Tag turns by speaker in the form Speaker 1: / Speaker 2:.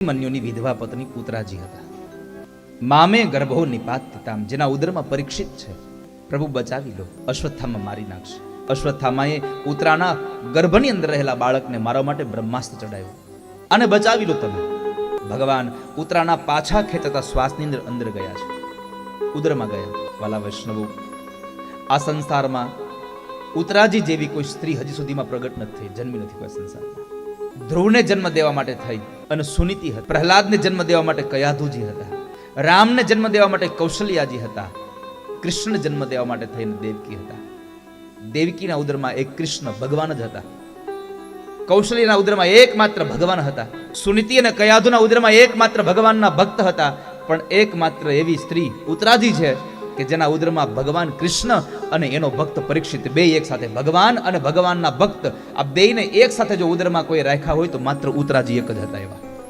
Speaker 1: મન્યુની વિધવા પત્ની ઉતરાજી હતા. મામે ગર્ભો નિપાતિતામ, જેના ઉદરમાં પરીક્ષિત છે, પ્રભુ બચાવી લો, અશ્વત્થામા મારી નાખશે. અશ્વત્થામાએ ઉતરાના ગર્ભની અંદર રહેલા બાળકને મારવા માટે બ્રહ્માસ્ત્ર ચડાવ્યું અને બચાવી લો તમે. ભગવાન ઉતરાના પાછા ખેંચતા શ્વાસની અંદર ગયા છે, ઉદરમાં ગયા. વાલા વૈષ્ણવો, આ સંસારમાં ઉતરાજી જેવી કોઈ સ્ત્રી હજી સુધીમાં પ્રગટ નથી થઈ, જન્મી નથી કોઈ સંસારમાં. ધ્રુવને જન્મ દેવા માટે થઈ અને સુનીતિ હતી. પ્રહલાદને જન્મ દેવા માટે કયાધુજી હતા. રામને જન્મ દેવા માટે કૌશલ્યાજી હતા. કૃષ્ણ જન્મ દેવા માટે થઈને દેવકી હતા. દેવકીના ઉદરમાં એક કૃષ્ણ ભગવાન જ હતા. કૌશલ્યના ઉદરમાં એકમાત્ર ભગવાન હતા. સુનીતિ અને કયાધુના ઉદરમાં એકમાત્ર ભગવાનના ભક્ત હતા. પણ એકમાત્ર એવી સ્ત્રી ઉતરાજી છે કે જેના ઉદરમાં ભગવાન કૃષ્ણ અને એનો ભક્ત પરીક્ષિત બે એક સાથે, ભગવાન અને ભગવાનના ભક્ત આ બેયને એક સાથે જો ઉદરમાં કોઈ રાખ્યા હોય તો માત્ર ઉતરાજી એક જ હતા એવા.